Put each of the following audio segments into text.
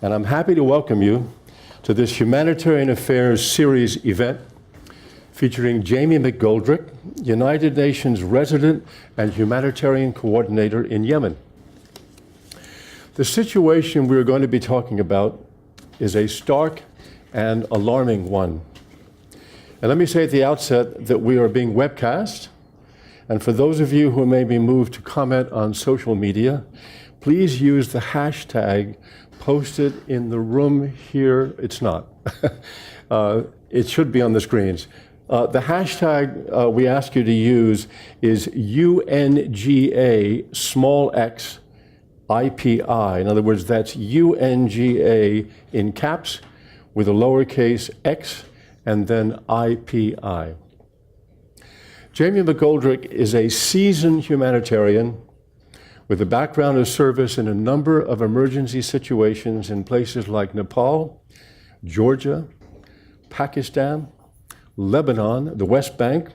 and I'm happy to welcome you to this Humanitarian Affairs Series event featuring Jamie McGoldrick, United Nations Resident and Humanitarian Coordinator in Yemen. The situation we're going to be talking about is a stark and alarming one. And let me say at the outset that we are being webcast, and for those of you who may be moved to comment on social media, please use the hashtag posted in the room here. It's not. It should be on the screens. The hashtag we ask you to use is UNGA small x IPI. In other words, that's UNGA in caps with a lowercase x and then IPI. Jamie McGoldrick is a seasoned humanitarian with a background of service in a number of emergency situations in places like Nepal, Georgia, Pakistan, Lebanon, the West Bank,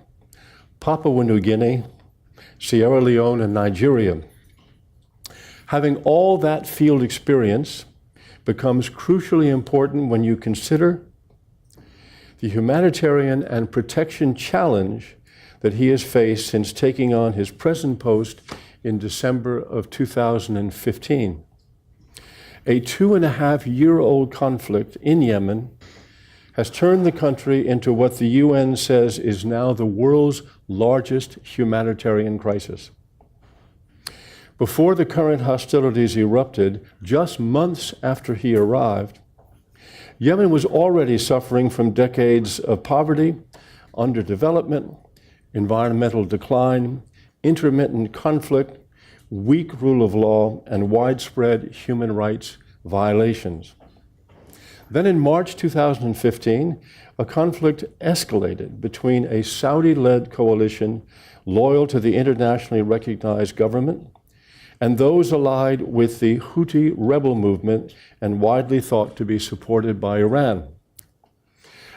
Papua New Guinea, Sierra Leone, and Nigeria. Having all that field experience becomes crucially important when you consider the humanitarian and protection challenge that he has faced since taking on his present post in December of 2015. A 2.5-year-old conflict in Yemen has turned the country into what the UN says is now the world's largest humanitarian crisis. Before the current hostilities erupted, just months after he arrived, Yemen was already suffering from decades of poverty, underdevelopment, environmental decline, intermittent conflict, weak rule of law, and widespread human rights violations. Then in March 2015, a conflict escalated between a Saudi-led coalition loyal to the internationally recognized government and those allied with the Houthi rebel movement and widely thought to be supported by Iran.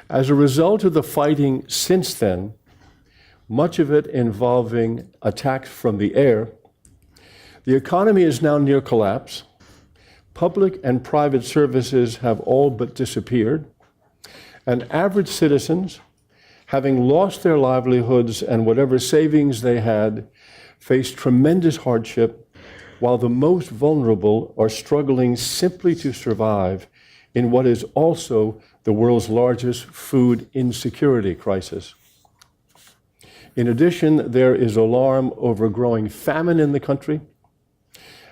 As a result of the fighting since then, much of it involving attacks from the air, the economy is now near collapse. Public and private services have all but disappeared, and average citizens, having lost their livelihoods and whatever savings they had, face tremendous hardship, while the most vulnerable are struggling simply to survive in what is also the world's largest food insecurity crisis. In addition, there is alarm over growing famine in the country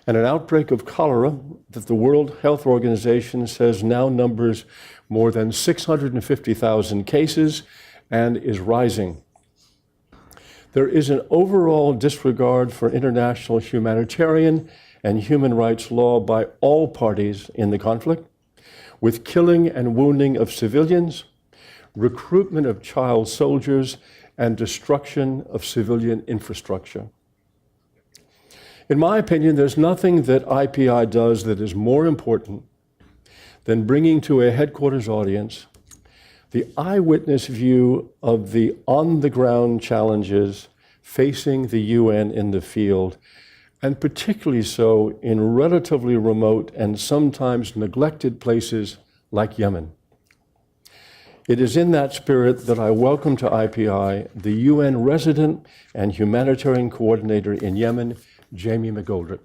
and an outbreak of cholera that the World Health Organization says now numbers more than 650,000 cases and is rising. There is an overall disregard for international humanitarian and human rights law by all parties in the conflict, with killing and wounding of civilians, recruitment of child soldiers, and destruction of civilian infrastructure. In my opinion, there's nothing that IPI does that is more important than bringing to a headquarters audience the eyewitness view of the on-the-ground challenges facing the UN in the field, and particularly so in relatively remote and sometimes neglected places like Yemen. It is in that spirit that I welcome to IPI the UN Resident and Humanitarian Coordinator in Yemen, Jamie McGoldrick.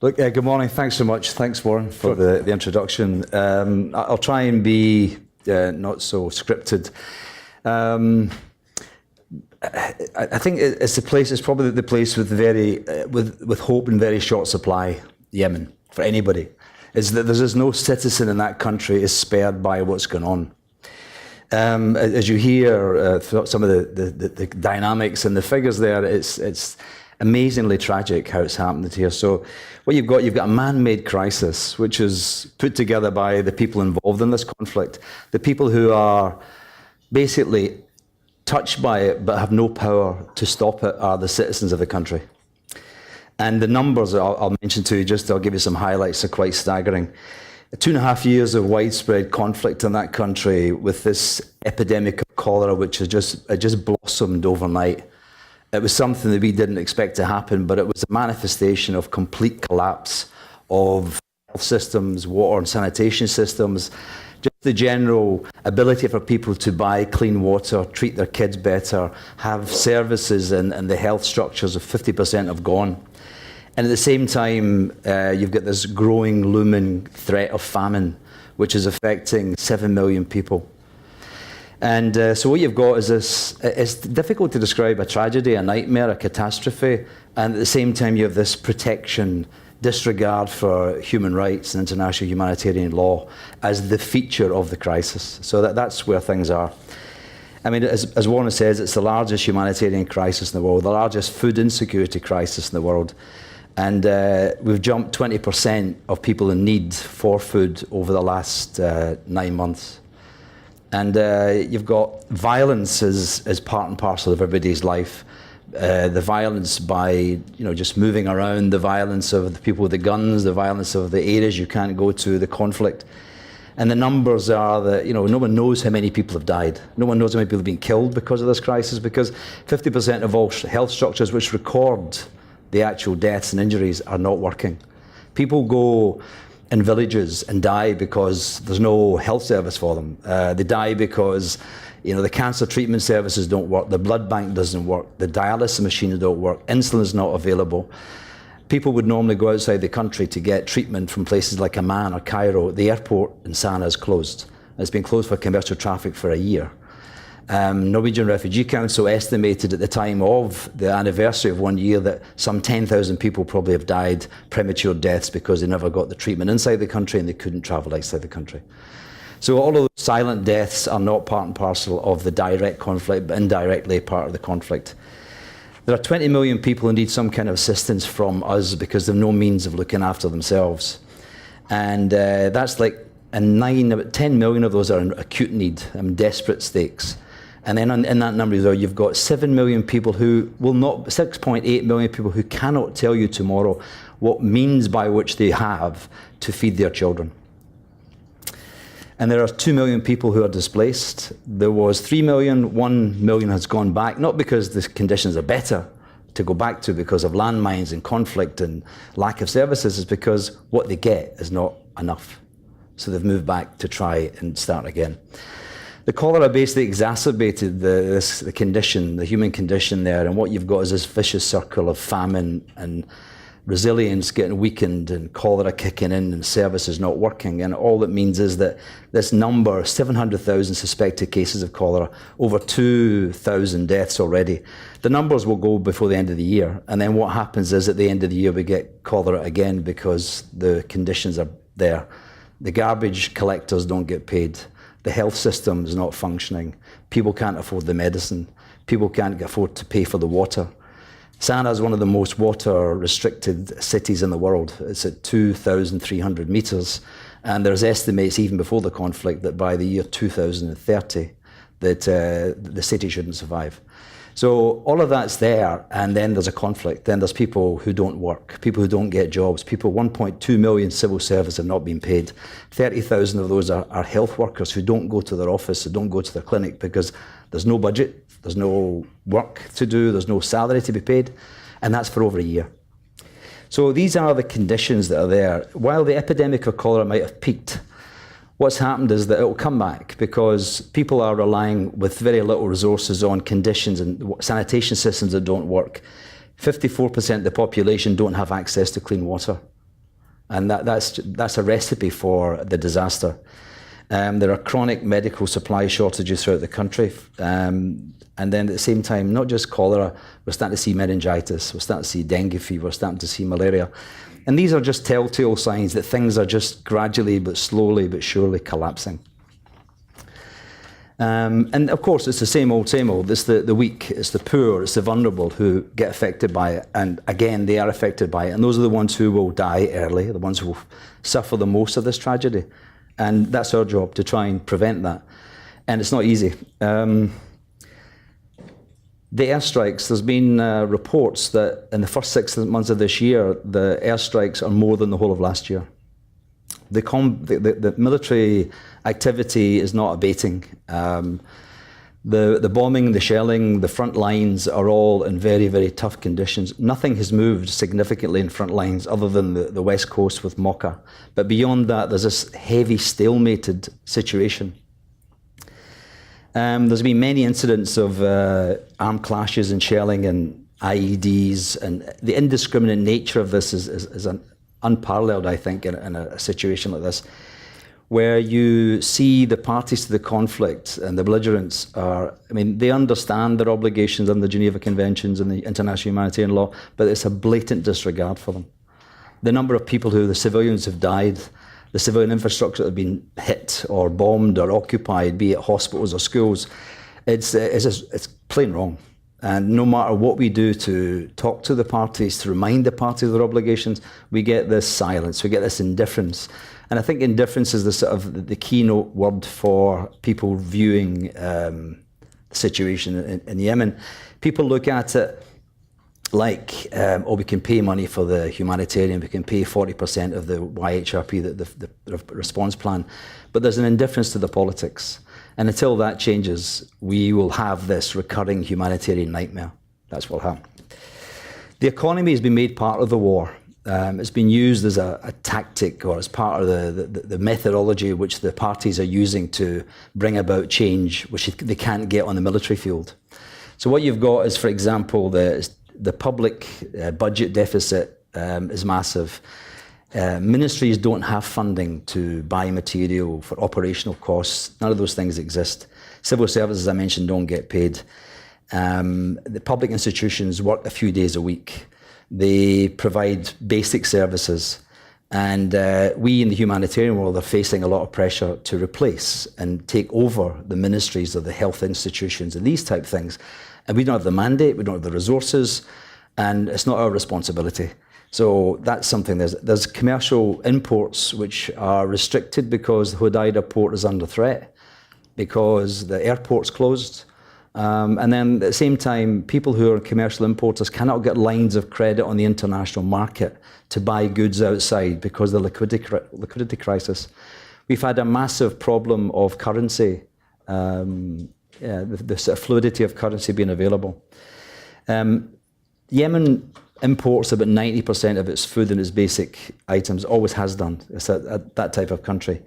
Look, good morning. Thanks so much. Thanks, Warren, for the introduction. I'll try and be not so scripted. I think it's the place. It's probably the place with with hope in very short supply. Yemen, for anybody, is that there's no citizen in that country is spared by what's going on. As you hear some of the dynamics and the figures there, it's amazingly tragic how it's happened here. So what you've got a man-made crisis, which is put together by the people involved in this conflict, the people who are basically touched by it but have no power to stop it are the citizens of the country. And the numbers I'll mention to you, I'll give you some highlights, are quite staggering. 2.5 years of widespread conflict in that country with this epidemic of cholera, which has just blossomed overnight. It was something that we didn't expect to happen, but it was a manifestation of complete collapse of health systems, water and sanitation systems, just the general ability for people to buy clean water, treat their kids better, have services and the health structures of 50% have gone. And at the same time, you've got this growing, looming threat of famine, which is affecting 7 million people. And so what you've got is this, it's difficult to describe a tragedy, a nightmare, a catastrophe, and at the same time you have this protection, disregard for human rights and international humanitarian law as the feature of the crisis. So that's where things are. I mean, as Warren says, it's the largest humanitarian crisis in the world, the largest food insecurity crisis in the world. And we've jumped 20% of people in need for food over the last 9 months. And you've got violence as part and parcel of everybody's life. The violence by, just moving around, the violence of the people with the guns, the violence of the areas you can't go to, the conflict. And the numbers are that, no one knows how many people have died. No one knows how many people have been killed because of this crisis, because 50% of all health structures which record the actual deaths and injuries are not working. People go in villages and die because there's no health service for them. They die because the cancer treatment services don't work, the blood bank doesn't work, the dialysis machines don't work, insulin is not available. People would normally go outside the country to get treatment from places like Amman or Cairo. The airport in Sana'a is closed. It's been closed for commercial traffic for a year. Norwegian Refugee Council estimated at the time of the anniversary of 1 year that some 10,000 people probably have died premature deaths because they never got the treatment inside the country and they couldn't travel outside the country. So all of those silent deaths are not part and parcel of the direct conflict, but indirectly part of the conflict. There are 20 million people who need some kind of assistance from us because they have no means of looking after themselves. And that's like 10 million of those are in acute need, desperate stakes. And then in that number, though, you've got 7 million people who will not, 6.8 million people who cannot tell you tomorrow what means by which they have to feed their children. And there are 2 million people who are displaced. There was 3 million, 1 million has gone back, not because the conditions are better to go back to because of landmines and conflict and lack of services, it's because what they get is not enough. So they've moved back to try and start again. The cholera basically exacerbated the condition, the human condition there, and what you've got is this vicious circle of famine and resilience getting weakened and cholera kicking in and services not working. And all that means is that this number, 700,000 suspected cases of cholera, over 2,000 deaths already. The numbers will go before the end of the year. And then what happens is at the end of the year we get cholera again because the conditions are there. The garbage collectors don't get paid. The health system is not functioning. People can't afford the medicine. People can't afford to pay for the water. Sana'a is one of the most water-restricted cities in the world. It's at 2,300 meters, and there's estimates even before the conflict that by the year 2030 that the city shouldn't survive. So all of that's there, and then there's a conflict. Then there's people who don't work, people who don't get jobs. 1.2 million civil servants have not been paid. 30,000 of those are health workers who don't go to their office, who don't go to their clinic because there's no budget, there's no work to do, there's no salary to be paid, and that's for over a year. So these are the conditions that are there. While the epidemic of cholera might have peaked, what's happened is that it will come back because people are relying with very little resources on conditions and sanitation systems that don't work. 54% of the population don't have access to clean water. And that's a recipe for the disaster. There are chronic medical supply shortages throughout the country. And then at the same time, not just cholera, we're starting to see meningitis, we're starting to see dengue fever, we're starting to see malaria. And these are just telltale signs that things are just gradually but slowly but surely collapsing. And of course, it's the same old, same old. It's the weak, it's the poor, it's the vulnerable who get affected by it. And again, they are affected by it. And those are the ones who will die early, the ones who will suffer the most of this tragedy. And that's our job, to try and prevent that. And it's not easy. The airstrikes, there's been reports that in the first 6 months of this year, the airstrikes are more than the whole of last year. The military activity is not abating. The bombing, the shelling, the front lines are all in very, very tough conditions. Nothing has moved significantly in front lines other than the West Coast with Mocha. But beyond that, there's this heavy stalemated situation. There's been many incidents of armed clashes and shelling and IEDs, and the indiscriminate nature of this is unparalleled, I think, in a situation like this, where you see the parties to the conflict and the belligerents they understand their obligations under the Geneva Conventions and the international humanitarian law, but it's a blatant disregard for them. The number of people the civilians have died, the civilian infrastructure that have been hit or bombed or occupied, be it hospitals or schools, it's plain wrong. And no matter what we do to talk to the parties, to remind the parties of their obligations, we get this silence, we get this indifference. And I think indifference is the keynote word for people viewing the situation in Yemen. People look at it like, we can pay money for the humanitarian, we can pay 40% of the YHRP, the response plan, but there's an indifference to the politics. And until that changes, we will have this recurring humanitarian nightmare. That's what will happen. The economy has been made part of the war. It's been used as a tactic or as part of the methodology which the parties are using to bring about change, which they can't get on the military field. So what you've got is, for example, the public budget deficit is massive. Ministries don't have funding to buy material for operational costs. None of those things exist. Civil services, as I mentioned, don't get paid. The public institutions work a few days a week. They provide basic services. And we in the humanitarian world are facing a lot of pressure to replace and take over the ministries of the health institutions and these type of things. And we don't have the mandate, we don't have the resources, and it's not our responsibility. So that's something. There's commercial imports which are restricted because the Hodeida port is under threat, because the airport's closed. And then at the same time, people who are commercial importers cannot get lines of credit on the international market to buy goods outside because of the liquidity crisis. We've had a massive problem of currency, the sort of fluidity of currency being available. Yemen imports about 90% of its food and its basic items, always has done. It's that type of country.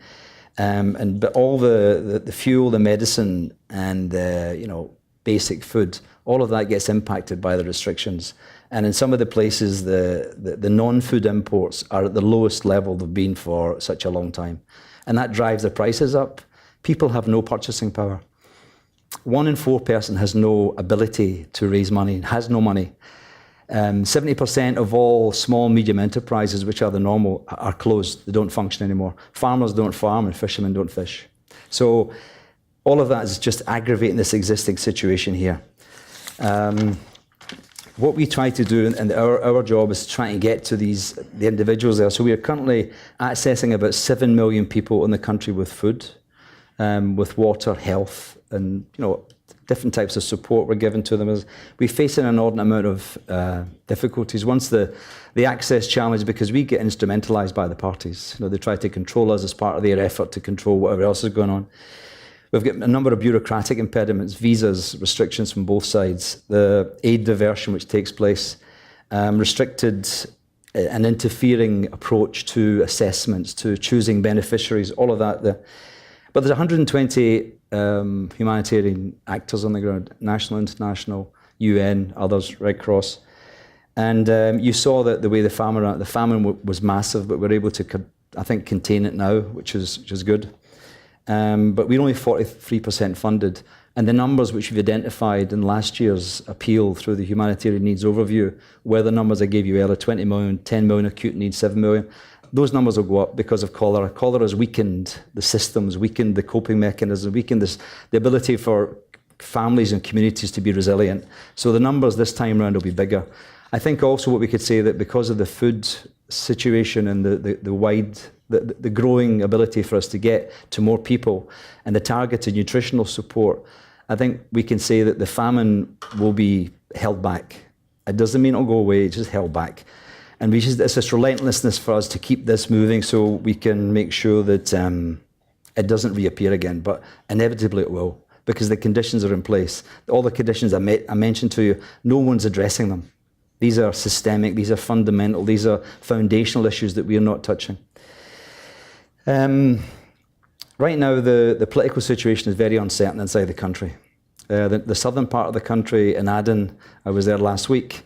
But all the fuel, the medicine, and basic food, all of that gets impacted by the restrictions. And in some of the places, the non-food imports are at the lowest level they've been for such a long time. And that drives the prices up. People have no purchasing power. 1 in 4 person has no ability to raise money, has no money. 70% of all small, medium enterprises, which are the normal, are closed. They don't function anymore. Farmers don't farm and fishermen don't fish. So all of that is just aggravating this existing situation here. What we try to do, and our job is to try and get to the individuals there. So we are currently accessing about 7 million people in the country with food, with water, health, and different types of support we're given to them. We face an inordinate amount of difficulties. Once the access challenge, because we get instrumentalized by the parties. They try to control us as part of their effort to control whatever else is going on. We've got a number of bureaucratic impediments, visas, restrictions from both sides, the aid diversion which takes place, restricted and interfering approach to assessments, to choosing beneficiaries, all of that. But there's 120 humanitarian actors on the ground, national, international, UN, others, Red Cross. And you saw that the way the famine was massive, but we're able to, I think, contain it now, which is good. But we're only 43% funded. And the numbers which we've identified in last year's appeal through the Humanitarian Needs Overview were the numbers I gave you earlier, 20 million, 10 million acute needs, 7 million. Those numbers will go up because of cholera. Cholera has weakened the systems, weakened the coping mechanisms, weakened the ability for families and communities to be resilient. So the numbers this time around will be bigger. I think also what we could say that because of the food situation and the growing ability for us to get to more people and the targeted nutritional support, I think we can say that the famine will be held back. It doesn't mean it'll go away, it's just held back. And it's this relentlessness for us to keep this moving so we can make sure that it doesn't reappear again, but inevitably it will. because the conditions are in place. All the conditions I mentioned to you, no one's addressing them. These are systemic, these are fundamental, these are foundational issues that we are not touching. Right now, the political situation is very uncertain inside the country. The southern part of the country, in Aden, I was there last week.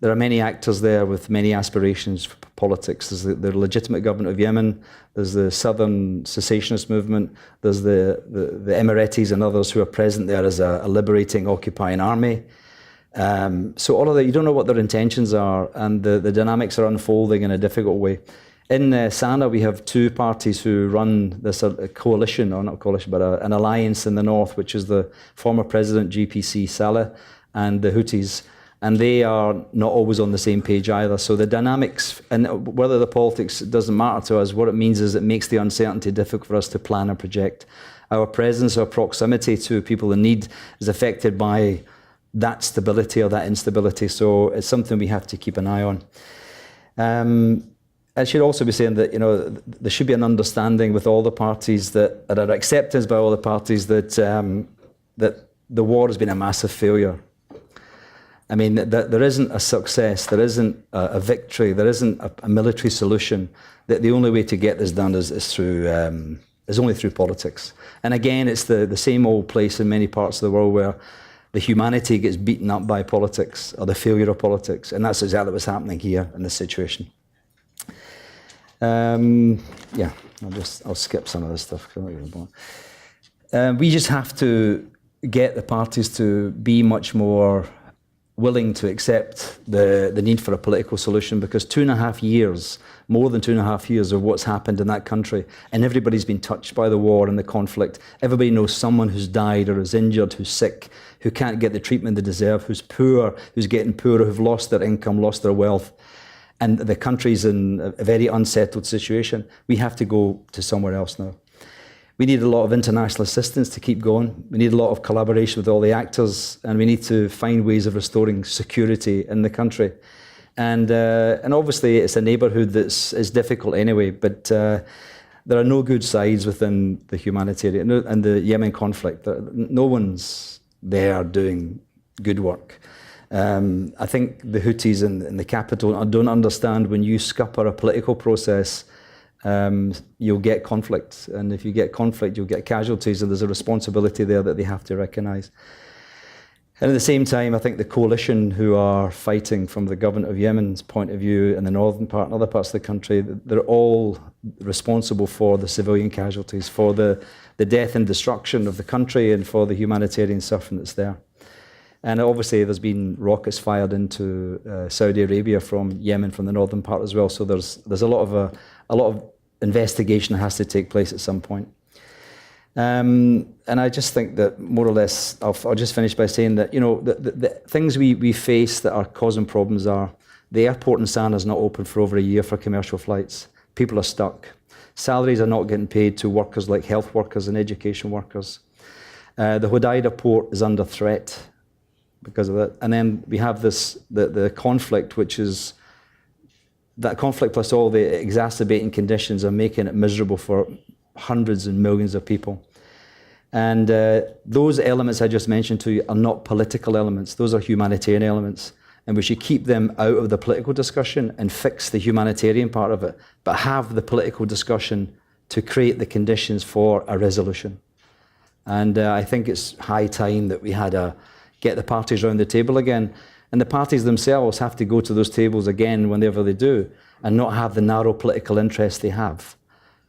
There are many actors there with many aspirations for politics. There's the legitimate government of Yemen, there's the southern cessationist movement, there's the Emiratis and others who are present there as a liberating, occupying army. So all of that, you don't know what their intentions are, and the dynamics are unfolding in a difficult way. In Sana'a, we have two parties who run this coalition, or not a coalition, but an alliance in the north, which is the former president, GPC Saleh, and the Houthis. And they are not always on the same page either. So the dynamics, and whether the politics doesn't matter to us, what it means is it makes the uncertainty difficult for us to plan and project. Our presence or proximity to people in need is affected by that stability or that instability. So it's something we have to keep an eye on. I should also be saying that, there should be an understanding with all the parties that are acceptance by all the parties that that the war has been a massive failure. I mean, there isn't a success, there isn't a victory, there isn't a military solution. That the only way to get this done is only through politics. And again, it's the same old place in many parts of the world where the humanity gets beaten up by politics or the failure of politics, and that's exactly what's happening here in this situation. Yeah, I'll skip some of this stuff. We just have to get the parties to be much more willing to accept the need for a political solution, because 2.5 years, more than 2.5 years of what's happened in that country, and everybody's been touched by the war and the conflict. Everybody knows someone who's died or is injured, who's sick, who can't get the treatment they deserve, who's poor, who's getting poorer, who've lost their income, lost their wealth. And the country's in a very unsettled situation. We have to go to somewhere else now. We need a lot of international assistance to keep going. We need a lot of collaboration with all the actors, and we need to find ways of restoring security in the country. And obviously it's a neighbourhood is difficult anyway, but there are no good sides within the humanitarian and the Yemen conflict. No one's there doing good work. I think the Houthis in the capital don't understand when you scupper a political process, you'll get conflict. And if you get conflict, you'll get casualties, and there's a responsibility there that they have to recognise. And at the same time, I think the coalition who are fighting from the government of Yemen's point of view in the northern part and other parts of the country, they're all responsible for the civilian casualties, for the death and destruction of the country, and for the humanitarian suffering that's there. And obviously there's been rockets fired into Saudi Arabia from Yemen, from the northern part as well. So there's a lot of investigation that has to take place at some point. And I just think that more or less, I'll just finish by saying that, the things we face that are causing problems are the airport in Sana'a is not open for over a year for commercial flights. People are stuck. Salaries are not getting paid to workers like health workers and education workers. The Hodeidah port is under threat because of that. And then we have the conflict, which is that conflict plus all the exacerbating conditions are making it miserable for hundreds and millions of people. And those elements I just mentioned to you are not political elements. Those are humanitarian elements. And we should keep them out of the political discussion and fix the humanitarian part of it, but have the political discussion to create the conditions for a resolution. And I think it's high time that we get the parties around the table again. And the parties themselves have to go to those tables again whenever they do, and not have the narrow political interests they have,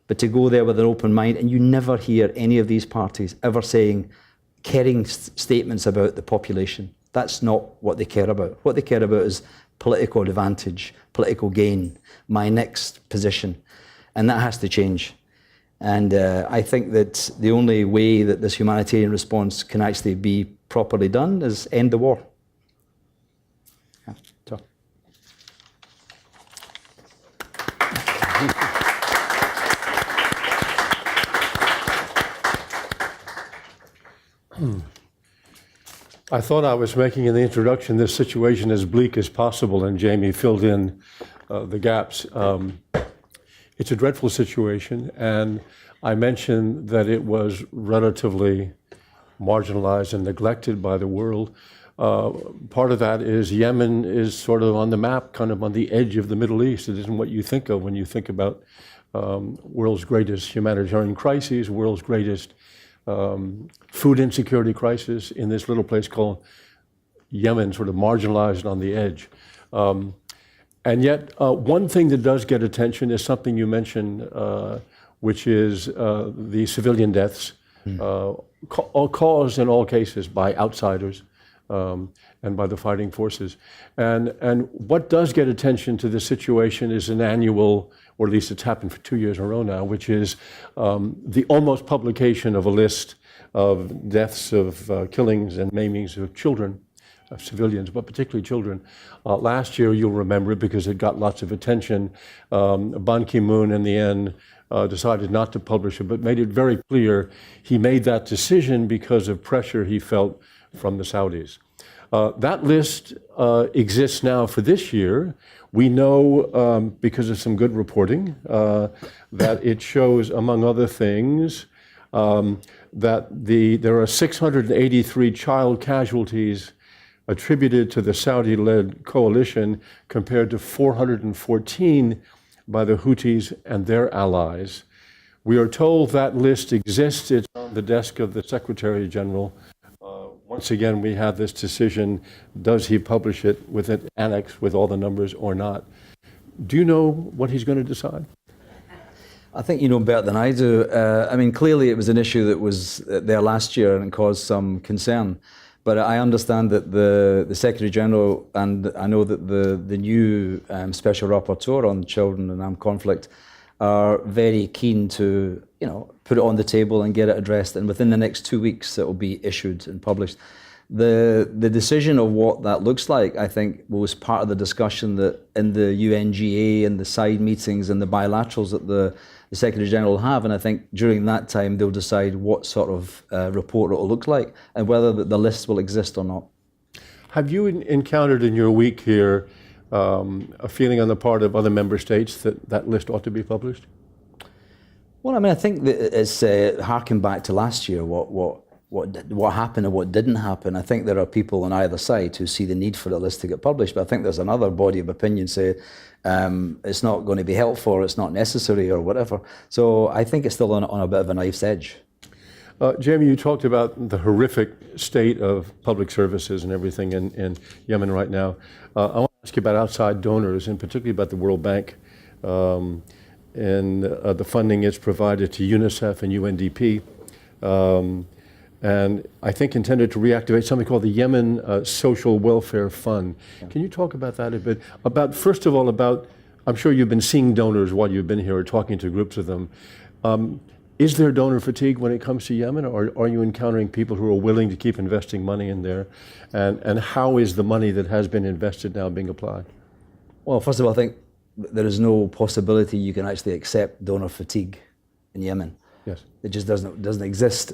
but to go there with an open mind. And you never hear any of these parties ever saying, caring statements about the population. That's not what they care about. What they care about is political advantage, political gain, my next position. And that has to change. And I think that the only way that this humanitarian response can actually be properly done is end the war. Yeah, so. I thought I was making in the introduction this situation as bleak as possible, and Jamie filled in the gaps. It's a dreadful situation, and I mentioned that it was relatively marginalized and neglected by the world. Part of that is Yemen is sort of on the map, kind of on the edge of the Middle East. It isn't what you think of when you think about world's greatest humanitarian crises, world's greatest food insecurity crisis in this little place called Yemen, sort of marginalized on the edge. And yet, one thing that does get attention is something you mentioned, which is the civilian deaths, caused in all cases by outsiders and by the fighting forces. And what does get attention to this situation is an annual, or at least it's happened for 2 years in a row now, which is the almost publication of a list of deaths, of killings and maimings of children, of civilians, but particularly children. Last year, you'll remember it because it got lots of attention. Ban Ki-moon, in the end, decided not to publish it, but made it very clear he made that decision because of pressure he felt from the Saudis. That list exists now for this year. We know, because of some good reporting, that it shows, among other things, that there are 683 child casualties attributed to the Saudi-led coalition compared to 414 by the Houthis and their allies. We are told that list exists. It's on the desk of the Secretary General. Once again, we have this decision, does he publish it with an annex with all the numbers or not? Do you know what he's going to decide? I think you know better than I do. I mean, clearly it was an issue that was there last year and caused some concern. But I understand that the Secretary General, and I know that the new Special Rapporteur on children and armed conflict are very keen to, put it on the table and get it addressed. And within the next 2 weeks, it will be issued and published. The decision of what that looks like, I think, was part of the discussion that in the UNGA and the side meetings and the bilaterals that the Secretary General have, and I think during that time they'll decide what sort of report it will look like and whether the list will exist or not. Have you encountered in your week here a feeling on the part of other member states that that list ought to be published? Well, I mean, I think that it's harking back to last year, what happened and what didn't happen. I think there are people on either side who see the need for the list to get published, but I think there's another body of opinion say it's not going to be helpful, or it's not necessary, or whatever. So I think it's still on a bit of a knife's edge. Jamie, you talked about the horrific state of public services and everything in Yemen right now. I want to ask you about outside donors, and particularly about the World Bank and the funding it's provided to UNICEF and UNDP. And I think intended to reactivate something called the Yemen Social Welfare Fund. Can you talk about that a bit? First of all, I'm sure you've been seeing donors while you've been here or talking to groups of them. Is there donor fatigue when it comes to Yemen, or are you encountering people who are willing to keep investing money in there? And how is the money that has been invested now being applied? Well, first of all, I think there is no possibility you can actually accept donor fatigue in Yemen. Yes. It just doesn't exist.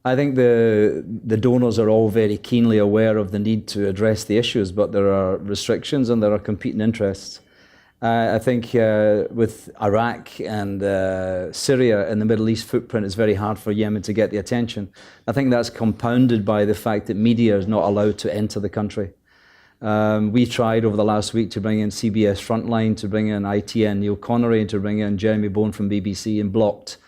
I think the donors are all very keenly aware of the need to address the issues, but there are restrictions and there are competing interests. I think with Iraq and Syria in the Middle East footprint, it's very hard for Yemen to get the attention. I think that's compounded by the fact that media is not allowed to enter the country. We tried over the last week to bring in CBS Frontline, to bring in ITN Neil Connery, and to bring in Jeremy Bone from BBC, and blocked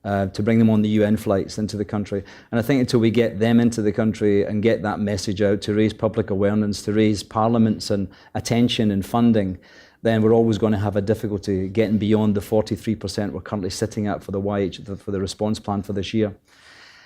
to bring them on the UN flights into the country. And I think until we get them into the country and get that message out to raise public awareness, to raise parliaments and attention and funding, then we're always going to have a difficulty getting beyond the 43% we're currently sitting at for the response plan for this year.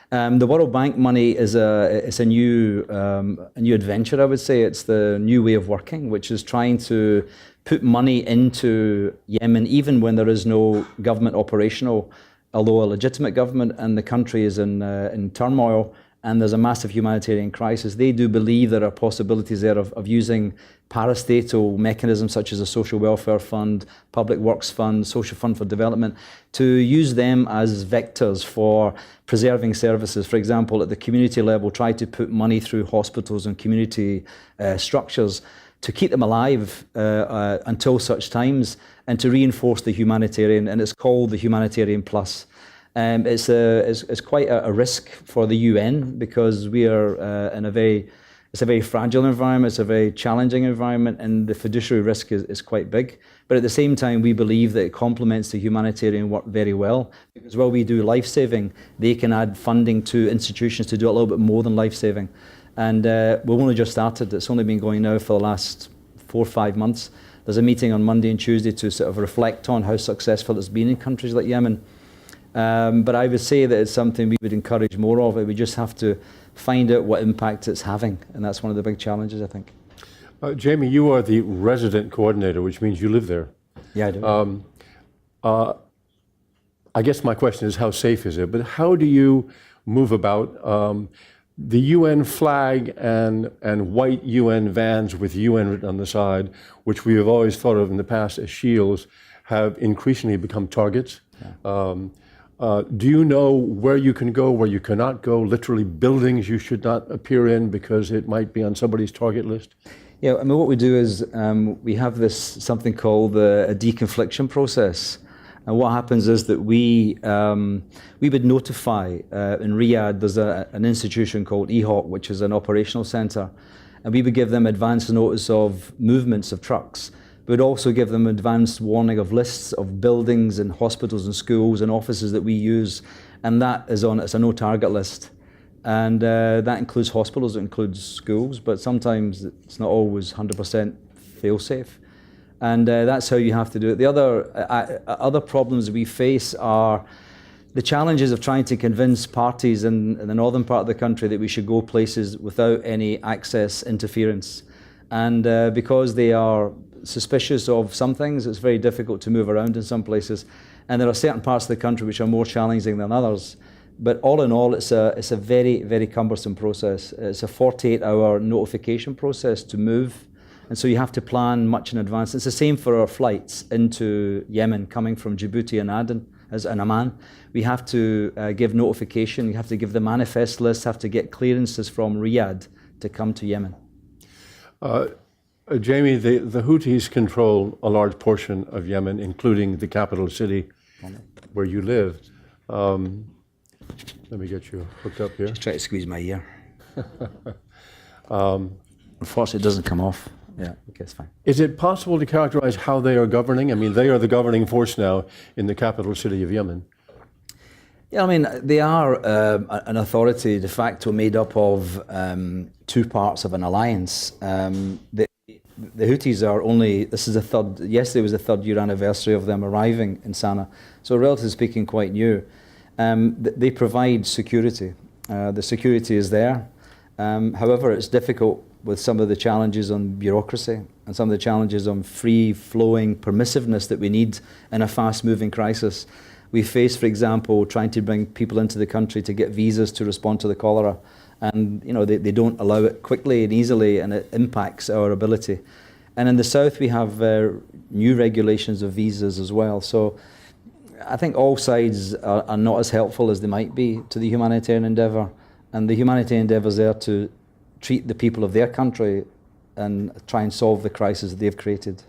The World Bank money is a new adventure, I would say. It's the new way of working, which is trying to put money into Yemen even when there is no government operational, although a legitimate government, and the country is in turmoil and there's a massive humanitarian crisis. They do believe there are possibilities there of using parastatal mechanisms such as a social welfare fund, public works fund, social fund for development, to use them as vectors for preserving services. For example, at the community level, try to put money through hospitals and community structures to keep them alive until such times, and to reinforce the humanitarian, and it's called the Humanitarian Plus. It's quite a risk for the UN because we are it's a very fragile environment, it's a very challenging environment, and the fiduciary risk is quite big. But at the same time, we believe that it complements the humanitarian work very well, because while we do life-saving, they can add funding to institutions to do a little bit more than life-saving. And we've only just started. It's only been going now for the last 4 or 5 months. There's a meeting on Monday and Tuesday to sort of reflect on how successful it's been in countries like Yemen. But I would say that it's something we would encourage more of. We just have to find out what impact it's having, and that's one of the big challenges, I think. Jamie, you are the resident coordinator, which means you live there. Yeah, I do. I guess my question is, how safe is it? But how do you move about? The UN flag and white UN vans with UN written on the side, which we have always thought of in the past as shields, have increasingly become targets. Yeah. Do you know where you can go, where you cannot go, literally buildings you should not appear in because it might be on somebody's target list? Yeah, I mean, what we do is we have this something called a deconfliction process. And what happens is that we would notify, in Riyadh, there's an institution called EHOC, which is an operational center, and we would give them advance notice of movements of trucks. We would also give them advanced warning of lists of buildings and hospitals and schools and offices that we use, and that is it's a no-target list. And that includes hospitals, it includes schools, but sometimes it's not always 100% fail-safe. And that's how you have to do it. The other problems we face are the challenges of trying to convince parties in the northern part of the country that we should go places without any access interference. And because they are suspicious of some things, it's very difficult to move around in some places. And there are certain parts of the country which are more challenging than others. But all in all, it's a very, very cumbersome process. It's a 48-hour notification process to move. And so you have to plan much in advance. It's the same for our flights into Yemen, coming from Djibouti and Aden, and Amman. We have to give notification, you have to give the manifest list, have to get clearances from Riyadh to come to Yemen. Jamie, the Houthis control a large portion of Yemen, including the capital city where you live. Let me get you hooked up here. Just try to squeeze my ear. Unfortunately, it doesn't come off. Yeah, okay, it's fine. Is it possible to characterize how they are governing? I mean, they are the governing force now in the capital city of Yemen. Yeah, I mean, they are an authority de facto made up of two parts of an alliance. The Houthis are yesterday was the 3rd year anniversary of them arriving in Sana'a, so relatively speaking quite new. They provide security. The security is there. However, it's difficult with some of the challenges on bureaucracy and some of the challenges on free-flowing permissiveness that we need in a fast-moving crisis. We face, for example, trying to bring people into the country to get visas to respond to the cholera. And they don't allow it quickly and easily, and it impacts our ability. And in the south, we have new regulations of visas as well. So I think all sides are not as helpful as they might be to the humanitarian endeavour. And the humanitarian endeavour is there to treat the people of their country and try and solve the crisis that they've created.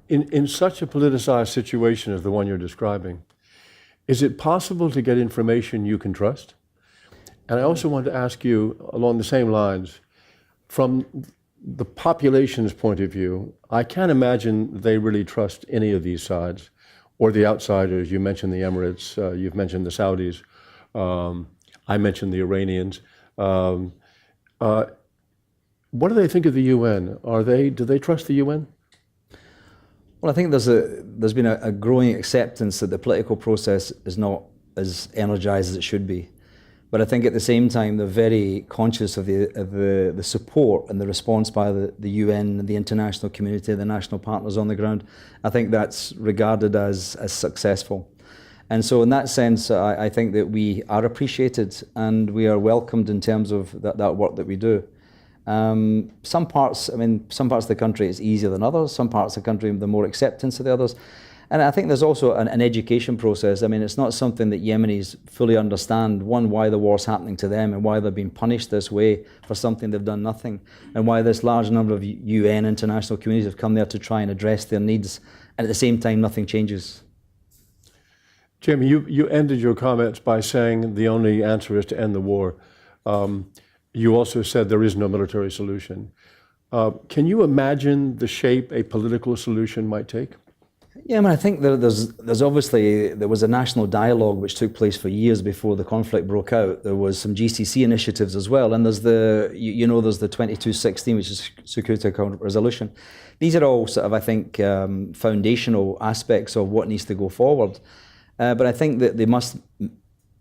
In such a politicized situation as the one you're describing, is it possible to get information you can trust? And I also want to ask you, along the same lines, from the population's point of view, I can't imagine they really trust any of these sides or the outsiders. You mentioned the Emirates, you've mentioned the Saudis, I mentioned the Iranians. What do they think of the UN? Do they trust the UN? Well, I think there's been a growing acceptance that the political process is not as energized as it should be. But I think at the same time, they're very conscious of the support and the response by the UN and the international community, the national partners on the ground. I think that's regarded as successful. And so in that sense, I think that we are appreciated and we are welcomed in terms of that work that we do. Some parts of the country is easier than others. Some parts of the country, the more acceptance of the others. And I think there's also an education process. I mean, it's not something that Yemenis fully understand, one, why the war's happening to them and why they're being punished this way for something they've done nothing, and why this large number of UN international communities have come there to try and address their needs, and at the same time, nothing changes. Jamie, you ended your comments by saying the only answer is to end the war. You also said there is no military solution. Can you imagine the shape a political solution might take? Yeah, I mean, I think there's obviously, there was a national dialogue which took place for years before the conflict broke out. There was some GCC initiatives as well, and there's there's the 2216, which is Security Council Resolution. These are all sort of, I think, foundational aspects of what needs to go forward. But I think that they must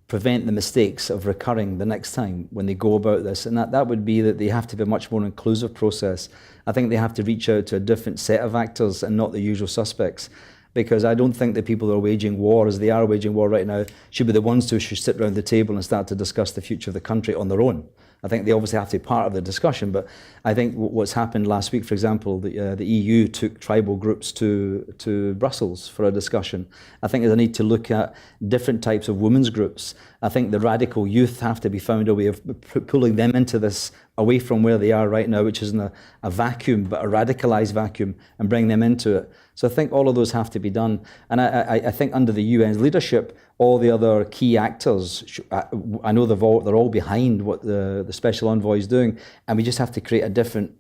prevent the mistakes of recurring the next time when they go about this. And that would be that they have to be a much more inclusive process. I think they have to reach out to a different set of actors and not the usual suspects. Because I don't think the people who are waging war, as they are waging war right now, should be the ones who should sit around the table and start to discuss the future of the country on their own. I think they obviously have to be part of the discussion, but I think what's happened last week, for example, the EU took tribal groups to Brussels for a discussion. I think there's a need to look at different types of women's groups. I think the radical youth have to be found a way of pulling them into this, away from where they are right now, which is in a vacuum, but a radicalized vacuum, and bring them into it. So I think all of those have to be done. And I think under the UN's leadership, all the other key actors, I know they're all behind what the Special Envoy is doing, and we just have to create a different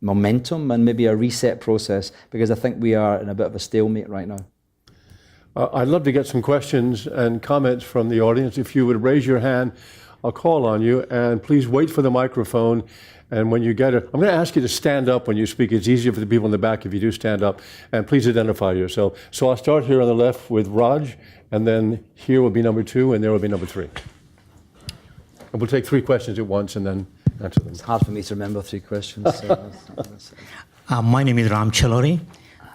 momentum and maybe a reset process, because I think we are in a bit of a stalemate right now. I'd love to get some questions and comments from the audience. If you would raise your hand, I'll call on you, and please wait for the microphone. And when you get it, I'm going to ask you to stand up when you speak. It's easier for the people in the back if you do stand up. And please identify yourself. So I'll start here on the left with Raj, and then here will be number 2, and there will be number 3. And we'll take 3 questions at once and then answer them. It's hard for me to remember 3 questions. So My name is Ram Chalori.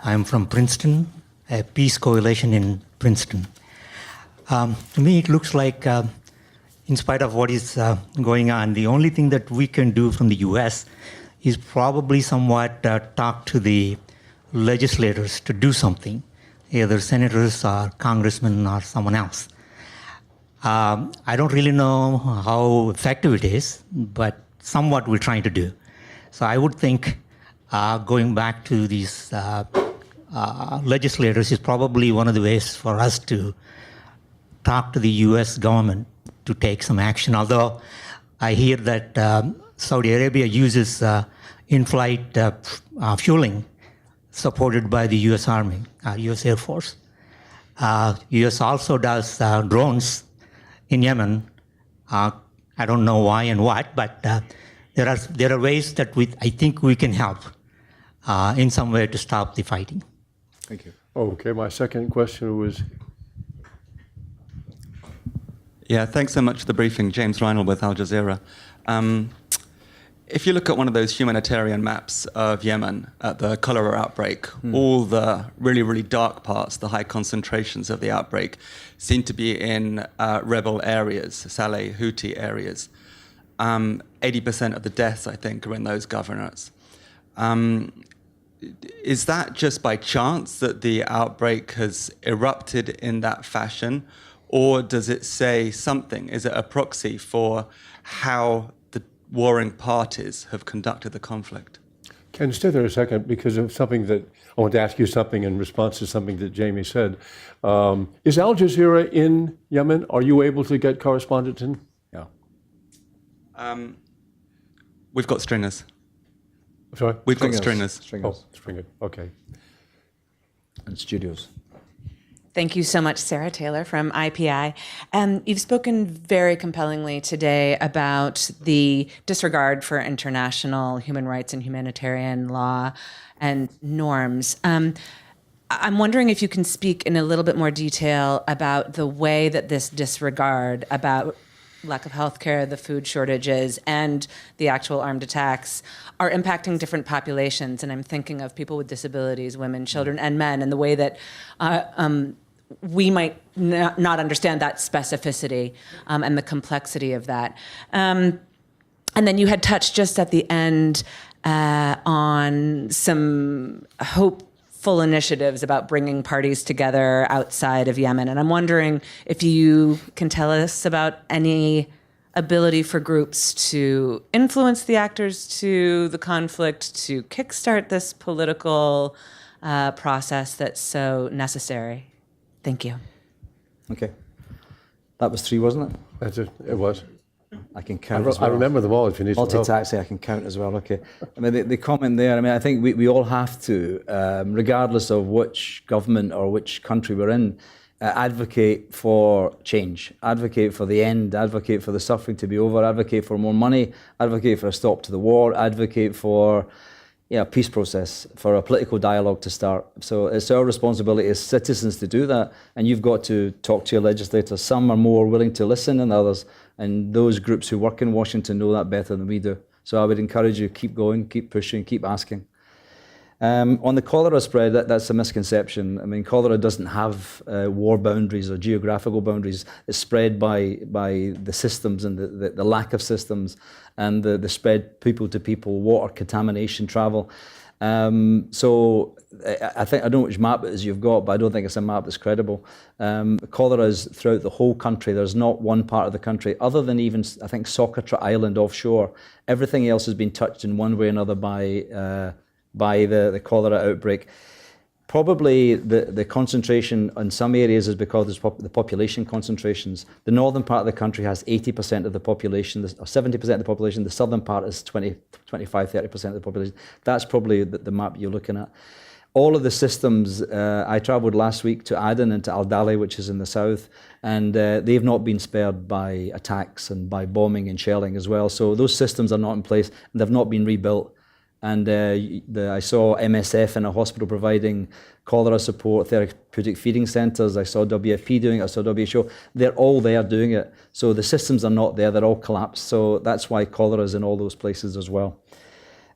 I'm from Princeton, a peace coalition in Princeton. To me, it looks like in spite of what is going on, the only thing that we can do from the US is probably somewhat talk to the legislators to do something, either senators or congressmen or someone else. I don't really know how effective it is, but somewhat we're trying to do. So I would think going back to these legislators is probably one of the ways for us to talk to the US government to take some action, although I hear that Saudi Arabia uses in-flight fueling supported by the US Army, US Air Force. US also does drones in Yemen. I don't know why and what, but there are ways that I think we can help in some way to stop the fighting. Thank you. Okay, my second question was... Yeah, thanks so much for the briefing. James Reinhold with Al Jazeera. If you look at one of those humanitarian maps of Yemen at the cholera outbreak, all the really, really dark parts, the high concentrations of the outbreak, seem to be in rebel areas, Saleh, Houthi areas. 80% of the deaths, I think, are in those governorates. Is that just by chance that the outbreak has erupted in that fashion? Or does it say something? Is it a proxy for how the warring parties have conducted the conflict? Can you stay there a second, because of something that I want to ask you something in response to something that Jamie said. Is Al Jazeera in Yemen? Are you able to get correspondents in? Yeah. We've got stringers. Sorry? We've got stringers. Oh, stringers. Okay. And studios. Thank you so much, Sarah Taylor from IPI. You've spoken very compellingly today about the disregard for international human rights and humanitarian law and norms. I'm wondering if you can speak in a little bit more detail about the way that this disregard about lack of healthcare, the food shortages, and the actual armed attacks are impacting different populations. And I'm thinking of people with disabilities, women, children, and men, and the way that we might not understand that specificity and the complexity of that. And then you had touched just at the end on some hopeful initiatives about bringing parties together outside of Yemen. And I'm wondering if you can tell us about any ability for groups to influence the actors to the conflict, to kickstart this political process that's so necessary. Thank you. Okay. That was 3, wasn't it? That's it. It was. I can count as I well. remember them all if you need some help. Multitasking, I can count as well. Okay. I mean, the comment there, I mean, I think we all have to, regardless of which government or which country we're in, advocate for change, advocate for the end, advocate for the suffering to be over, advocate for more money, advocate for a stop to the war, advocate for a peace process, for a political dialogue to start. So it's our responsibility as citizens to do that, and you've got to talk to your legislators. Some are more willing to listen than others, and those groups who work in Washington know that better than we do. So I would encourage you, keep going, keep pushing, keep asking. On the cholera spread, that's a misconception. I mean, cholera doesn't have war boundaries or geographical boundaries. It's spread by the systems and the lack of systems, and the spread people to people, water contamination, travel. So I think, I don't know which map it is you've got, but I don't think it's a map that's credible. Cholera is throughout the whole country. There's not one part of the country, other than even, I think, Socotra Island offshore. Everything else has been touched in one way or another by the cholera outbreak. Probably the concentration in some areas is because of the population concentrations. The northern part of the country has 80% of the population, or 70% of the population. The southern part is 25, 30% of the population. That's probably the map you're looking at. All of the systems, I travelled last week to Aden and to Al Dali, which is in the south, and they've not been spared by attacks and by bombing and shelling as well. So those systems are not in place, and they've not been rebuilt. And I saw MSF in a hospital providing cholera support, therapeutic feeding centres. I saw WFP doing it, I saw WHO. They're all there doing it. So the systems are not there, they're all collapsed. So that's why cholera is in all those places as well.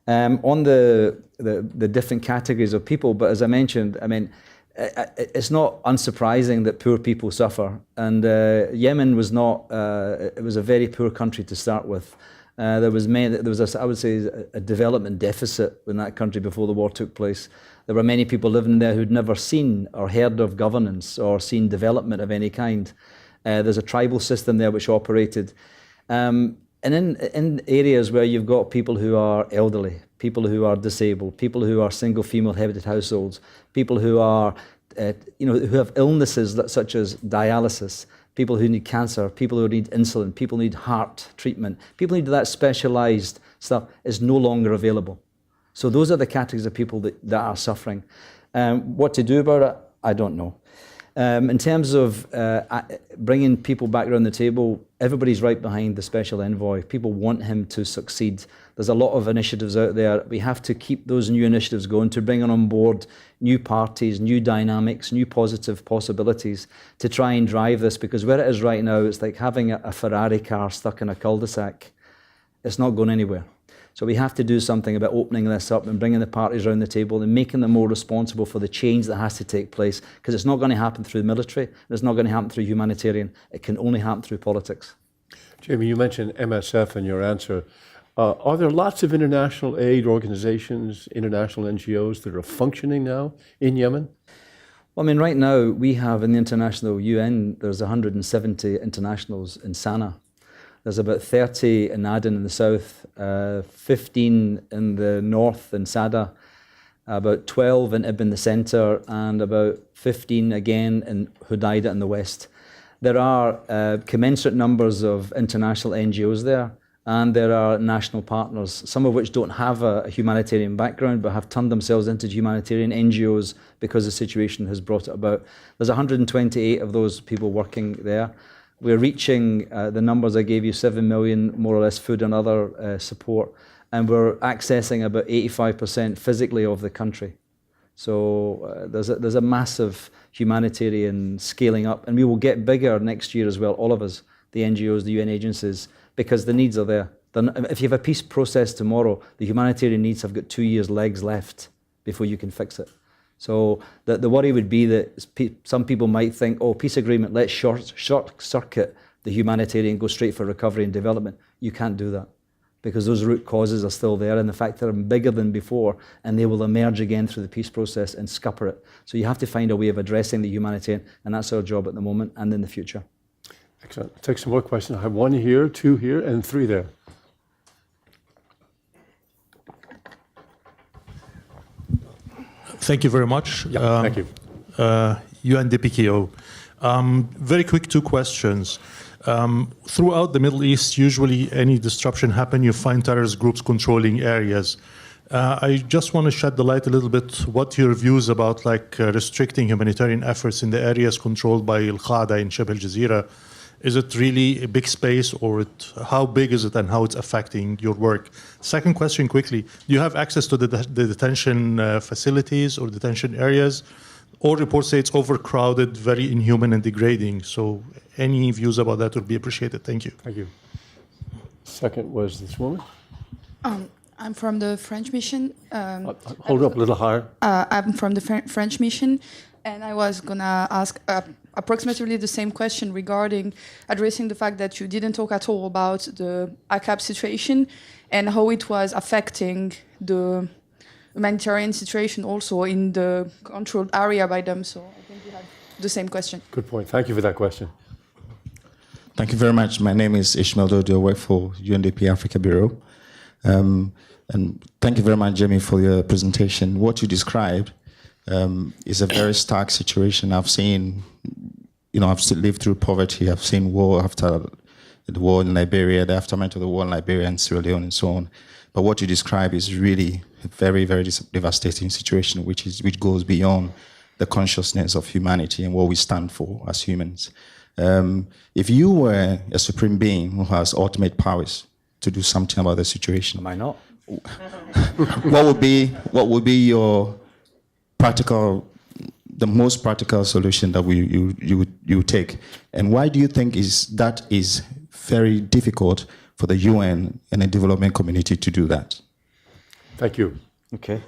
On the different categories of people, but as I mentioned, I mean, it's not unsurprising that poor people suffer. And Yemen was not, it was a very poor country to start with. There was I would say, a development deficit in that country before the war took place. There were many people living there who'd never seen or heard of governance or seen development of any kind. There's a tribal system there which operated. And in areas where you've got people who are elderly, people who are disabled, people who are single female-headed households, people who are, who have illnesses such as dialysis, people who need cancer, people who need insulin, people who need heart treatment, people who need that specialised stuff is no longer available. So those are the categories of people that are suffering. What to do about it, I don't know. In terms of bringing people back around the table, everybody's right behind the special envoy. People want him to succeed. There's a lot of initiatives out there. We have to keep those new initiatives going to bring on board new parties, new dynamics, new positive possibilities to try and drive this, because where it is right now, it's like having a Ferrari car stuck in a cul-de-sac. It's not going anywhere. So we have to do something about opening this up and bringing the parties around the table and making them more responsible for the change that has to take place, because it's not going to happen through the military, it's not going to happen through humanitarian, it can only happen through politics. Jamie, you mentioned MSF in your answer. Are there lots of international aid organizations, international NGOs that are functioning now in Yemen? Well, I mean, right now we have in the international UN, there's 170 internationals in Sana'a. There's about 30 in Aden in the south, 15 in the north in Sada, about 12 in Ibn the centre, and about 15 again in Hudaydah in the west. There are commensurate numbers of international NGOs there, and there are national partners, some of which don't have a humanitarian background but have turned themselves into humanitarian NGOs because the situation has brought it about. There's 128 of those people working there. We're reaching the numbers I gave you, 7 million, more or less, food and other support, and we're accessing about 85% physically of the country. So there's a massive humanitarian scaling up, and we will get bigger next year as well, all of us, the NGOs, the UN agencies, because the needs are there. If you have a peace process tomorrow, the humanitarian needs have got 2 years' legs left before you can fix it. So the worry would be that some people might think, oh, peace agreement, let's short circuit the humanitarian, go straight for recovery and development. You can't do that, because those root causes are still there, and the fact they're bigger than before, and they will emerge again through the peace process and scupper it. So you have to find a way of addressing the humanitarian, and that's our job at the moment and in the future. Excellent. I'll take some more questions. I have 1 here, 2 here, and 3 there. Thank you very much. Yeah, thank you. UNDPKO. Very quick two questions. Throughout the Middle East, usually any disruption happen, you find terrorist groups controlling areas. I just want to shed the light a little bit. What your views about restricting humanitarian efforts in the areas controlled by Al-Qaeda in Shibh al-Jazeera? Is it really a big space, or how big is it, and how it's affecting your work? Second question, quickly: do you have access to the detention facilities or detention areas? All reports say it's overcrowded, very inhuman and degrading. So any views about that would be appreciated. Thank you. Thank you. Second was this woman. I'm from the French mission. Hold it up a little higher. I'm from the French mission, and I was gonna ask approximately the same question regarding addressing the fact that you didn't talk at all about the ICAP situation and how it was affecting the humanitarian situation also in the controlled area by them. So I think we have the same question. Good point. Thank you for that question. Thank you very much. My name is Ishmael Dodo. I work for UNDP Africa Bureau. And thank you very much, Jamie, for your presentation. What you described is a very stark situation. I've seen, I've still lived through poverty. I've seen war after the war in Liberia, the aftermath of the war in Liberia and Sierra Leone and so on. But what you describe is really a very, very devastating situation, which goes beyond the consciousness of humanity and what we stand for as humans. If you were a supreme being who has ultimate powers to do something about the situation, Am I not? what would be your the most practical solution that you would take? And why do you think that is very difficult for the UN and the development community to do that? Thank you. Okay.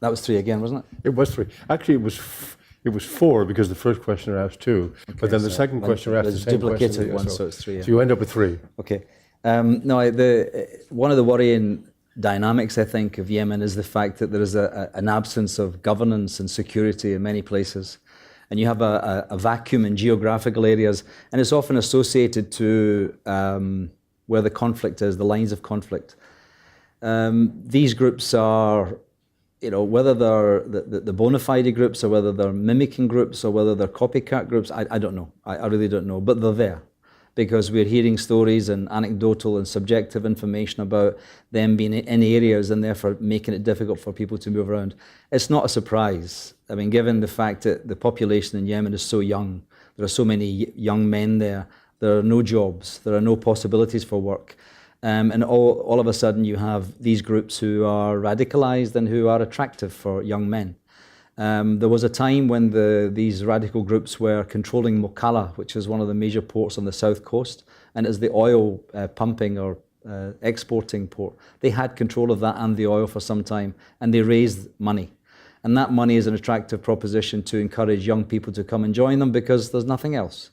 That was 3 again, wasn't it? It was 3. Actually, it was 4 because the first questioner asked 2, but then the second questioner asked the same duplicated question. one, so it's 3. Yeah. So you end up with 3. Okay. No, one of the worrying dynamics, I think, of Yemen is the fact that there is an absence of governance and security in many places. And you have a vacuum in geographical areas, and it's often associated to where the conflict is, the lines of conflict. These groups are, whether they're the bona fide groups or whether they're mimicking groups or whether they're copycat groups, I don't know. I really don't know, but they're there. Because we're hearing stories and anecdotal and subjective information about them being in areas and therefore making it difficult for people to move around. It's not a surprise. I mean, given the fact that the population in Yemen is so young, there are so many young men there are no jobs, there are no possibilities for work. And all of a sudden you have these groups who are radicalized and who are attractive for young men. There was a time when these radical groups were controlling Mokala, which is one of the major ports on the south coast, and it's the oil pumping or exporting port. They had control of that and the oil for some time, and they raised money. And that money is an attractive proposition to encourage young people to come and join them because there's nothing else.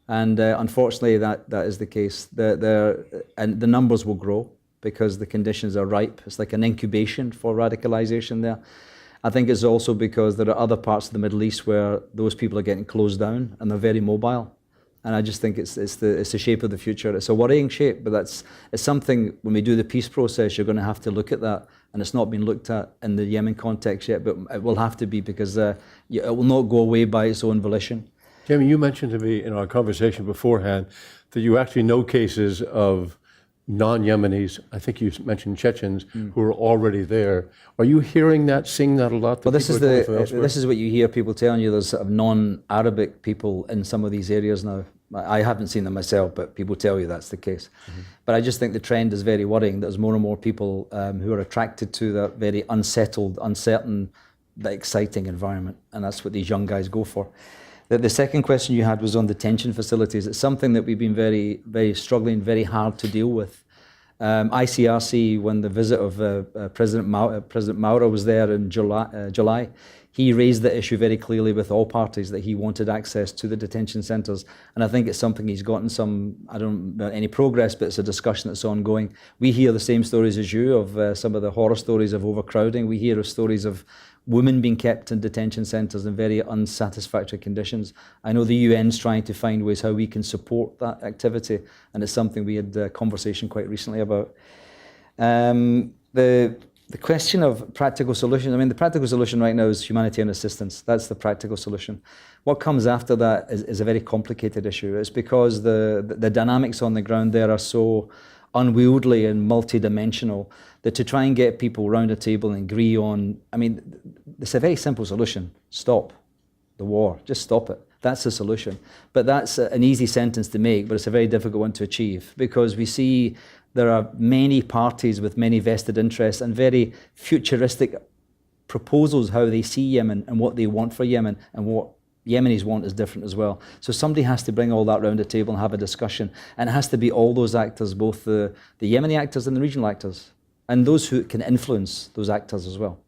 And unfortunately, that is the case. And the numbers will grow because the conditions are ripe. It's like an incubation for radicalization there. I think it's also because there are other parts of the Middle East where those people are getting closed down and they're very mobile. And I just think it's the shape of the future. It's a worrying shape, but it's something, when we do the peace process, you're going to have to look at that. And it's not been looked at in the Yemen context yet, but it will have to be because it will not go away by its own volition. Jamie, you mentioned to me in our conversation beforehand that you actually know cases of non-Yemenis, I think you mentioned Chechens, who are already there. Are you hearing that, seeing that a lot? Well, this is what you hear people telling you. There's sort of non-Arabic people in some of these areas now. I haven't seen them myself, but people tell you that's the case. But I just think the trend is very worrying. There's more and more people who are attracted to that very unsettled, uncertain, but exciting environment, and that's what these young guys go for. The second question you had was on detention facilities. It's something that we've been very, very struggling, very hard to deal with. ICRC, when the visit of President Maura was there in July, he raised the issue very clearly with all parties that he wanted access to the detention centres. And I think it's something he's gotten some, I don't know any progress, but it's a discussion that's ongoing. We hear the same stories as you of some of the horror stories of overcrowding. We hear of stories of women being kept in detention centres in very unsatisfactory conditions. I know the UN's trying to find ways how we can support that activity, and it's something we had a conversation quite recently about. The The question of practical solutions, I mean, the practical solution right now is humanitarian assistance. That's the practical solution. What comes after that is a very complicated issue. It's because the dynamics on the ground there are so unwieldy and multidimensional that to try and get people around a table and agree on, I mean, it's a very simple solution. Stop the war. Just stop it. That's the solution. But that's an easy sentence to make, but it's a very difficult one to achieve because we see there are many parties with many vested interests and very futuristic proposals how they see Yemen and what they want for Yemen, and what Yemenis want is different as well. So somebody has to bring all that round the table and have a discussion, and it has to be all those actors, both the Yemeni actors and the regional actors, and those who can influence those actors as well.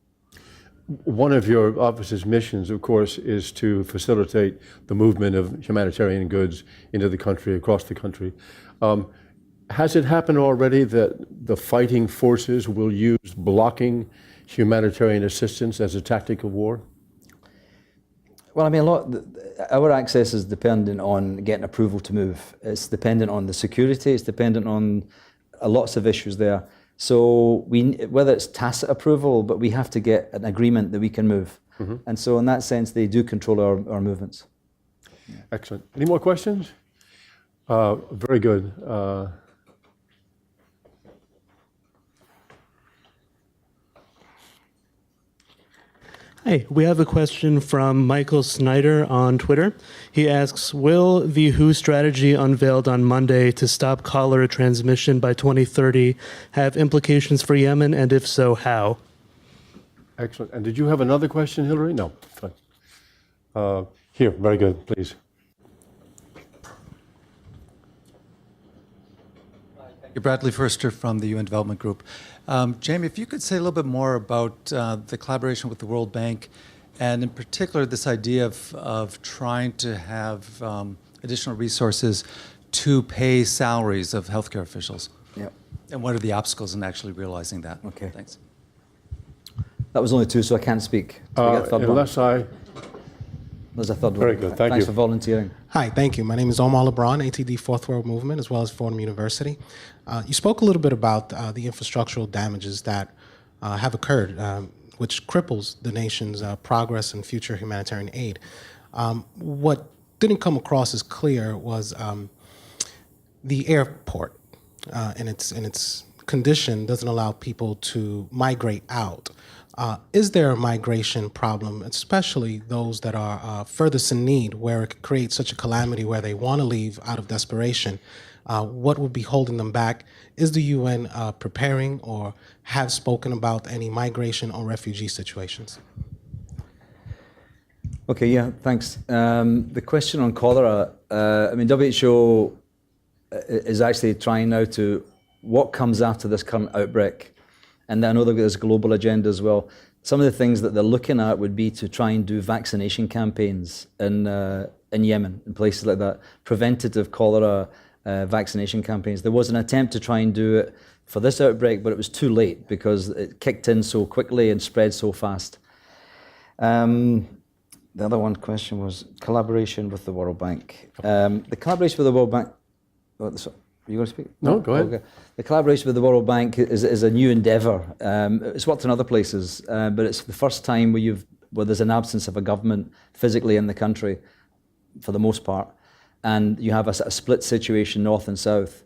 One of your office's missions, of course, is to facilitate the movement of humanitarian goods into the country, across the country. Has it happened already that the fighting forces will use blocking humanitarian assistance as a tactic of war? Well, I mean, our access is dependent on getting approval to move. It's dependent on the security. It's dependent on lots of issues there. So whether it's tacit approval, but we have to get an agreement that we can move. Mm-hmm. And so in that sense, they do control our movements. Excellent. Any more questions? Very good. Hey, we have a question from Michael Snyder on Twitter. He asks, will the WHO strategy unveiled on Monday to stop cholera transmission by 2030 have implications for Yemen, and if so, how? Excellent. And did you have another question, Hillary? No. Fine. Here, very good, please. Bradley Furster from the UN Development Group. Jamie, if you could say a little bit more about the collaboration with the World Bank, and in particular this idea of trying to have additional resources to pay salaries of healthcare officials. Yep. And what are the obstacles in actually realizing that? Okay. Thanks. That was only two, so I can't speak. There's a third one. Very good, thank you. Thanks for volunteering. Hi, thank you. My name is Omar LeBron, ATD Fourth World Movement, as well as Fordham University. You spoke a little bit about the infrastructural damages that have occurred, which cripples the nation's progress and future humanitarian aid. What didn't come across as clear was the airport and its condition doesn't allow people to migrate out. Is there a migration problem, especially those that are furthest in need, where it could create such a calamity where they want to leave out of desperation? What would be holding them back? Is the UN preparing or have spoken about any migration or refugee situations? Okay, yeah, thanks. The question on cholera, I mean, WHO is actually trying now to, what comes after this current outbreak? And I know that there's a global agenda as well. Some of the things that they're looking at would be to try and do vaccination campaigns in Yemen, in places like that, preventative cholera vaccination campaigns. There was an attempt to try and do it for this outbreak, but it was too late because it kicked in so quickly and spread so fast. The other one question was collaboration with the World Bank. The collaboration with the World Bank, are you going to speak? No, go ahead. Okay. The collaboration with the World Bank is a new endeavour. It's worked in other places, but it's the first time where there's an absence of a government physically in the country, for the most part, and you have a split situation, north and south.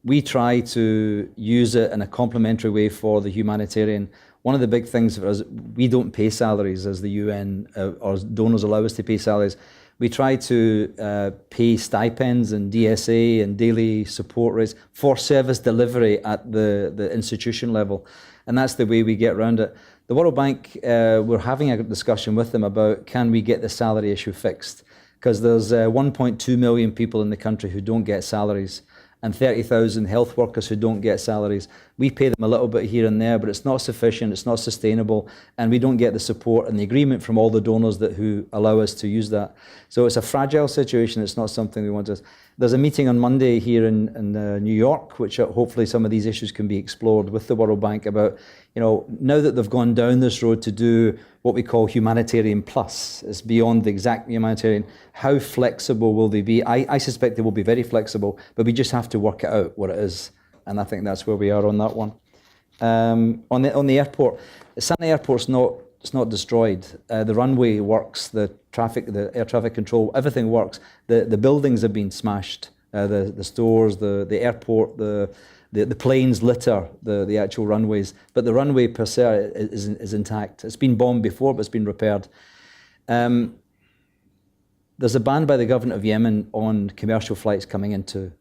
We try to use it in a complementary way for the humanitarian. One of the big things for us, we don't pay salaries as the UN or donors allow us to pay salaries. We try to pay stipends and DSA and daily support rates for service delivery at the institution level. And that's the way we get around it. The World Bank, we're having a discussion with them about, can we get the salary issue fixed? Because there's 1.2 million people in the country who don't get salaries, and 30,000 health workers who don't get salaries. We pay them a little bit here and there, but it's not sufficient, it's not sustainable, and we don't get the support and the agreement from all the donors who allow us to use that. So it's a fragile situation, it's not something we want to... There's a meeting on Monday here in New York, which hopefully some of these issues can be explored with the World Bank about, now that they've gone down this road to do what we call humanitarian plus, it's beyond the exact humanitarian, how flexible will they be? I suspect they will be very flexible, but we just have to work it out what it is. And I think that's where we are on that one. On the airport, Sana'a Airport's not destroyed. The runway works, the air traffic control, everything works. The buildings have been smashed. The stores, the airport, the planes litter the actual runways, but the runway per se is intact. It's been bombed before, but it's been repaired. There's a ban by the government of Yemen on commercial flights coming into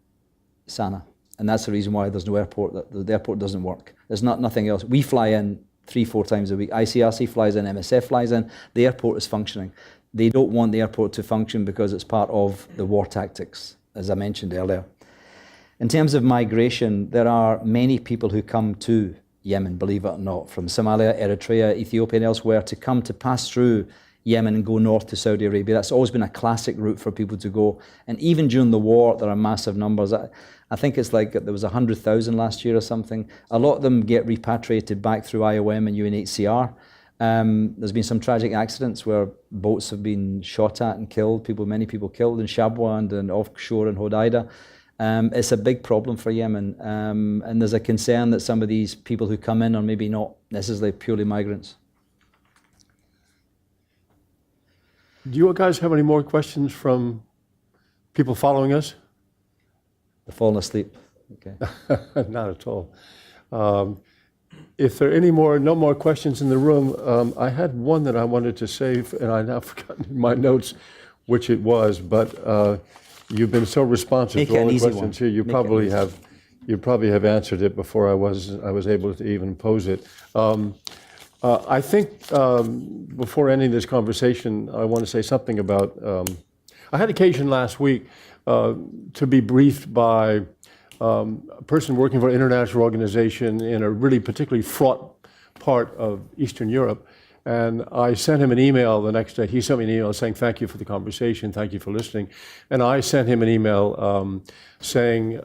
Sana'a, and that's the reason why there's no airport. The airport doesn't work. There's nothing else. We fly in 3-4 times a week. ICRC flies in, MSF flies in. The airport is functioning. They don't want the airport to function because it's part of the war tactics, as I mentioned earlier. In terms of migration, there are many people who come to Yemen, believe it or not, from Somalia, Eritrea, Ethiopia and elsewhere to come to pass through Yemen and go north to Saudi Arabia. That's always been a classic route for people to go. And even during the war, there are massive numbers. I think it's like there was 100,000 last year or something. A lot of them get repatriated back through IOM and UNHCR. There's been some tragic accidents where boats have been shot at and killed, many people killed in Shabwa and offshore in Hodeida. It's a big problem for Yemen, and there's a concern that some of these people who come in are maybe not necessarily purely migrants. Do you guys have any more questions from people following us? They're falling asleep. Okay. Not at all. If there are no more questions in the room, I had one that I wanted to save, and I now forgotten in my notes which it was, but you've been so responsive to all the questions here. You probably have answered it before I was able to even pose it. I think before ending this conversation, I want to say something about. I had occasion last week to be briefed by a person working for an international organization in a really particularly fraught part of Eastern Europe. And I sent him an email the next day. He sent me an email saying, thank you for the conversation, thank you for listening. And I sent him an email saying,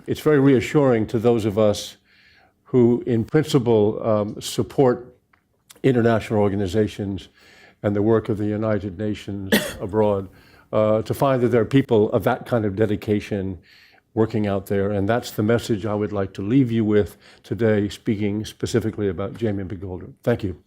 it's very reassuring to those of us who in principle support international organizations and the work of the United Nations abroad, to find that there are people of that kind of dedication working out there. And that's the message I would like to leave you with today, speaking specifically about Jamie McGoldrick. Thank you.